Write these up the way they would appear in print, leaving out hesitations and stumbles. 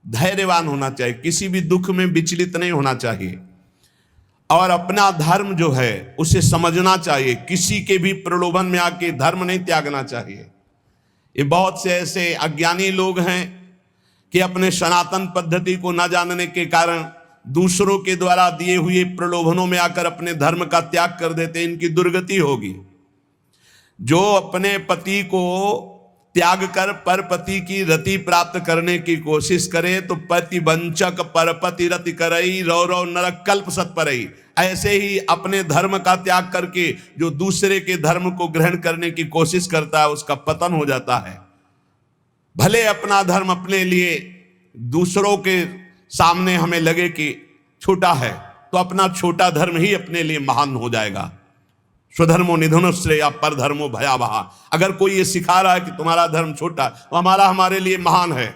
धैर्यवान होना चाहिए, किसी भी दुख में विचलित नहीं होना चाहिए, और अपना धर्म जो है उसे समझना चाहिए। किसी के भी प्रलोभन में आके धर्म नहीं त्यागना चाहिए। ये बहुत से ऐसे अज्ञानी लोग हैं कि अपने सनातन पद्धति को न जानने के कारण दूसरों के द्वारा दिए हुए प्रलोभनों में आकर अपने धर्म का त्याग कर देते। इनकी दुर्गति होगी। जो अपने पति को त्याग कर परपति की रति प्राप्त करने की कोशिश करे तो पति वंचक परपति रति करई रौ रौ नरक कल्प सत्परई। ऐसे ही अपने धर्म का त्याग करके जो दूसरे के धर्म को ग्रहण करने की कोशिश करता है उसका पतन हो जाता है। भले अपना धर्म अपने लिए दूसरों के सामने हमें लगे कि छोटा है, तो अपना छोटा धर्म ही अपने लिए महान हो जाएगा। स्वधर्मो निधनश्रेय पर धर्मो भयावह। अगर कोई ये सिखा रहा है कि तुम्हारा धर्म छोटा तो हमारे लिए महान है,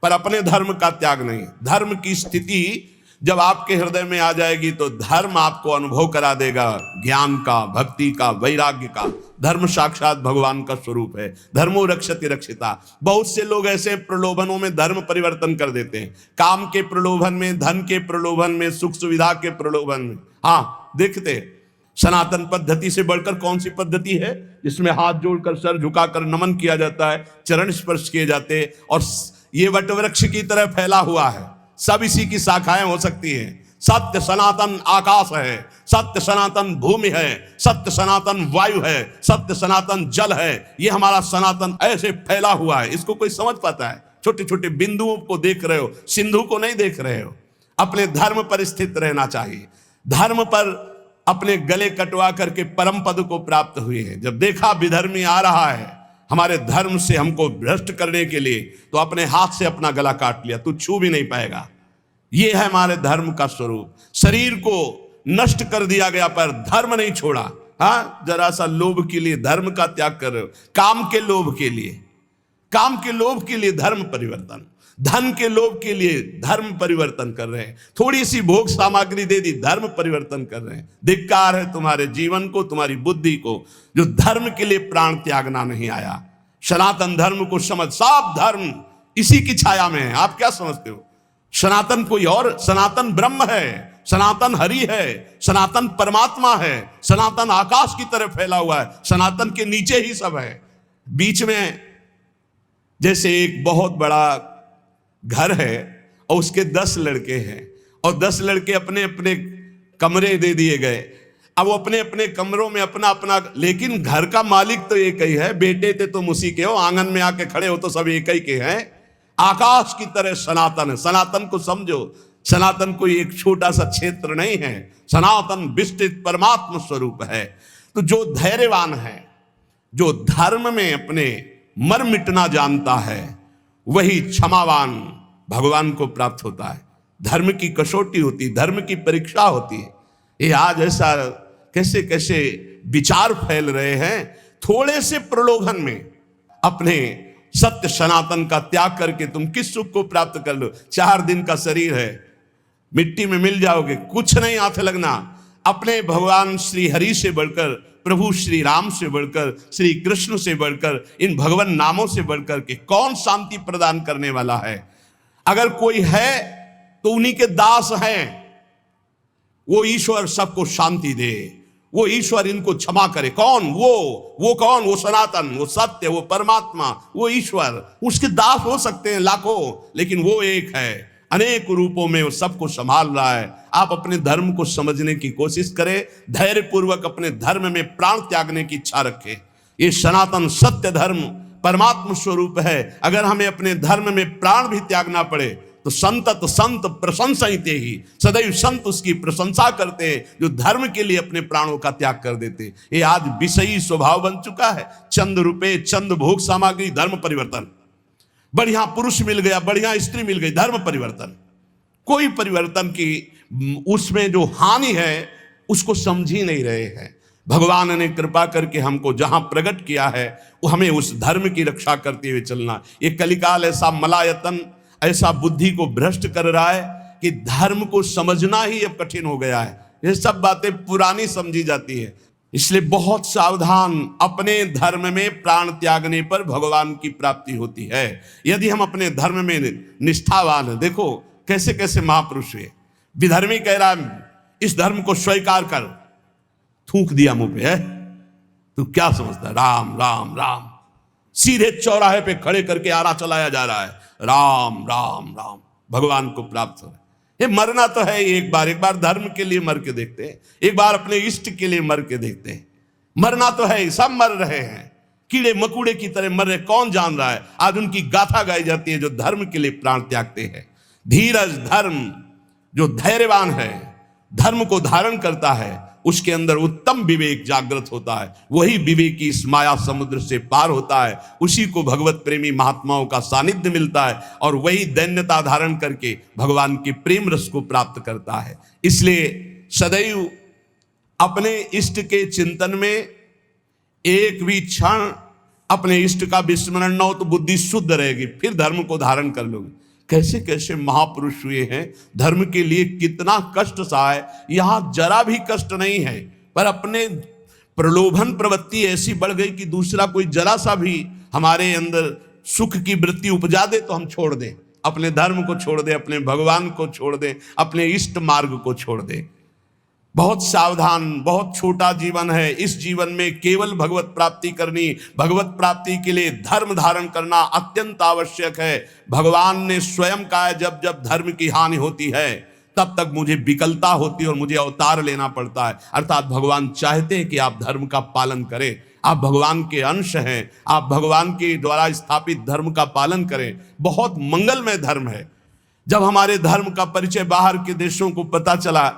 पर अपने धर्म का त्याग नहीं। धर्म की स्थिति जब आपके हृदय में आ जाएगी तो धर्म आपको अनुभव करा देगा ज्ञान का, भक्ति का, वैराग्य का। धर्म साक्षात भगवान का स्वरूप है। धर्मो रक्षति रक्षिता। बहुत से लोग ऐसे प्रलोभनों में धर्म परिवर्तन कर देते हैं। काम के प्रलोभन में, धन के प्रलोभन में, सुख सुविधा के प्रलोभन में। हाँ, देखते सनातन पद्धति से बढ़कर कौन सी पद्धति है जिसमें हाथ जोड़कर सर झुकाकर नमन किया जाता है, चरण स्पर्श किए जाते हैं, और ये वटवृक्ष की तरह फैला हुआ है। सब इसी की शाखाएं हो सकती हैं। सत्य सनातन आकाश है, सत्य सनातन भूमि है, सत्य सनातन वायु है, सत्य सनातन जल है। ये हमारा सनातन ऐसे फैला हुआ है। इसको कोई समझ पाता है? छोटे छोटे बिंदुओं को देख रहे हो, सिंधु को नहीं देख रहे हो। अपने धर्म पर स्थित रहना चाहिए। धर्म पर अपने गले कटवा करके परम पद को प्राप्त हुए हैं। जब देखा विधर्मी आ रहा है हमारे धर्म से हमको भ्रष्ट करने के लिए, तो अपने हाथ से अपना गला काट लिया। तू छू भी नहीं पाएगा। ये है हमारे धर्म का स्वरूप। शरीर को नष्ट कर दिया गया पर धर्म नहीं छोड़ा। हाँ, जरा सा लोभ के लिए धर्म का त्याग कर रहे हो। काम के लोभ के लिए, काम के लोभ के लिए धर्म परिवर्तन, धन के लोभ के लिए धर्म परिवर्तन कर रहे हैं। थोड़ी सी भोग सामग्री दे दी, धर्म परिवर्तन कर रहे हैं। धिक्कार है तुम्हारे जीवन को, तुम्हारी बुद्धि को, जो धर्म के लिए प्राण त्यागना नहीं आया। सनातन धर्म को समझ। सब धर्म इसी की छाया में है। आप क्या समझते हो? सनातन कोई और, सनातन ब्रह्म है, सनातन हरि है, सनातन परमात्मा है, सनातन आकाश की तरह फैला हुआ है। सनातन के नीचे ही सब है। बीच में जैसे एक बहुत बड़ा घर है और उसके 10 लड़के हैं, और 10 लड़के अपने अपने कमरे दे दिए गए। अब वो अपने अपने कमरों में अपना अपना, लेकिन घर का मालिक तो एक ही है। बेटे थे तुम उसी के हो, आंगन में आके खड़े हो तो सब एक ही के हैं। आकाश की तरह सनातन है। सनातन को समझो। सनातन कोई एक छोटा सा क्षेत्र नहीं है। सनातन विस्तृत परमात्मा स्वरूप है। तो जो धैर्यवान है, जो धर्म में अपने मर मिटना जानता है, वही क्षमावान भगवान को प्राप्त होता है। धर्म की कसौटी होती, धर्म की परीक्षा होती है। ये आज ऐसा कैसे कैसे विचार फैल रहे हैं। थोड़े से प्रलोभन में अपने सत्य सनातन का त्याग करके तुम किस सुख को प्राप्त कर लो? 4 दिन का शरीर है, मिट्टी में मिल जाओगे, कुछ नहीं हाथ लगना। अपने भगवान श्री हरि से बढ़कर, प्रभु श्री राम से बढ़कर, श्री कृष्ण से बढ़कर, इन भगवान नामों से बढ़कर के कौन शांति प्रदान करने वाला है? अगर कोई है तो उन्हीं के दास हैं। वो ईश्वर सबको शांति दे, वो ईश्वर इनको क्षमा करे। कौन? वो कौन? वो सनातन, वो सत्य, वो परमात्मा, वो ईश्वर। उसके दास हो सकते हैं लाखों, लेकिन वो एक है। अनेक रूपों में वो सबको संभाल रहा है। आप अपने धर्म को समझने की कोशिश करें, धैर्य पूर्वक अपने धर्म में प्राण त्यागने की इच्छा रखें। ये सनातन सत्य धर्म परमात्मा स्वरूप है। अगर हमें अपने धर्म में प्राण भी त्यागना पड़े तो संत प्रशंसते ही, सदैव संत उसकी प्रशंसा करते हैं जो धर्म के लिए अपने प्राणों का त्याग कर देते। ये आज विषयी स्वभाव बन चुका है। चंद रुपए, चंद भोग सामग्री, धर्म परिवर्तन। बढ़िया पुरुष मिल गया, बढ़िया स्त्री मिल गई, धर्म परिवर्तन। कोई परिवर्तन की उसमें जो हानि है उसको समझ ही नहीं रहे हैं। भगवान ने कृपा करके हमको जहां प्रकट किया है वो हमें उस धर्म की रक्षा करते हुए चलना। ये कलिकाल ऐसा मलायतन, ऐसा बुद्धि को भ्रष्ट कर रहा है कि धर्म को समझना ही अब कठिन हो गया है। ये सब बातें पुरानी समझी जाती है। इसलिए बहुत सावधान, अपने धर्म में प्राण त्यागने पर भगवान की प्राप्ति होती है। यदि हम अपने धर्म में निष्ठावान हैं, देखो कैसे कैसे महापुरुष हुए। विधर्मी कह रहा है इस धर्म को स्वीकार कर, थूक दिया मुंह पे, है तू क्या समझता है, राम राम राम, सीधे चौराहे पे खड़े करके आरा चलाया जा रहा है, राम राम राम, भगवान को प्राप्त हो रहा है। ये मरना तो है एक बार धर्म के लिए मर के देखते हैं, एक बार अपने इष्ट के लिए मर के देखते हैं। मरना तो है, सब मर रहे हैं, कीड़े मकुड़े की तरह मर रहे, कौन जान रहा है। आज उनकी गाथा गाई जाती है जो धर्म के लिए प्राण त्यागते हैं। धीरज धर्म, जो धैर्यवान है, धर्म को धारण करता है, उसके अंदर उत्तम विवेक जागृत होता है। वही विवेकी इस माया समुद्र से पार होता है, उसी को भगवत प्रेमी महात्माओं का सानिध्य मिलता है, और वही दैन्यता धारण करके भगवान के प्रेम रस को प्राप्त करता है। इसलिए सदैव अपने इष्ट के चिंतन में एक भी क्षण अपने इष्ट का विस्मरण न हो तो बुद्धि शुद्ध रहेगी, फिर धर्म को धारण कर लोगे। कैसे कैसे महापुरुष हुए हैं, धर्म के लिए कितना कष्ट सहा है। यहां जरा भी कष्ट नहीं है, पर अपने प्रलोभन प्रवृत्ति ऐसी बढ़ गई कि दूसरा कोई जरा सा भी हमारे अंदर सुख की वृत्ति उपजा दे तो हम छोड़ दें, अपने धर्म को छोड़ दें, अपने भगवान को छोड़ दें, अपने इष्ट मार्ग को छोड़ दें। बहुत सावधान, बहुत छोटा जीवन है। इस जीवन में केवल भगवत प्राप्ति करनी, भगवत प्राप्ति के लिए धर्म धारण करना अत्यंत आवश्यक है। भगवान ने स्वयं कहा है, जब जब धर्म की हानि होती है तब तक मुझे विकलता होती है और मुझे अवतार लेना पड़ता है। अर्थात भगवान चाहते हैं कि आप धर्म का पालन करें, आप भगवान के अंश हैं, आप भगवान के द्वारा स्थापित धर्म का पालन करें। बहुत मंगलमय धर्म है। जब हमारे धर्म का परिचय बाहर के देशों को पता चला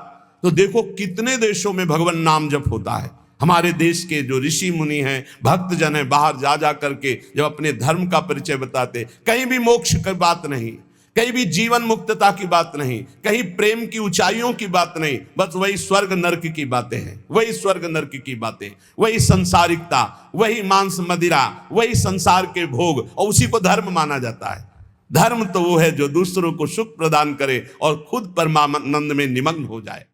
तो देखो कितने देशों में भगवान नाम जप होता है। हमारे देश के जो ऋषि मुनि हैं, भक्त जन हैं, बाहर जा जा करके जब अपने धर्म का परिचय बताते, कहीं भी मोक्ष की बात नहीं, कहीं भी जीवन मुक्तता की बात नहीं, कहीं प्रेम की ऊंचाइयों की बात नहीं, बस वही स्वर्ग नर्क की बातें हैं, वही स्वर्ग नर्क की बातें, वही संसारिकता, वही मांस मदिरा, वही संसार के भोग, और उसी को धर्म माना जाता है। धर्म तो वो है जो दूसरों को सुख प्रदान करे और खुद परमानंद में निमग्न हो जाए।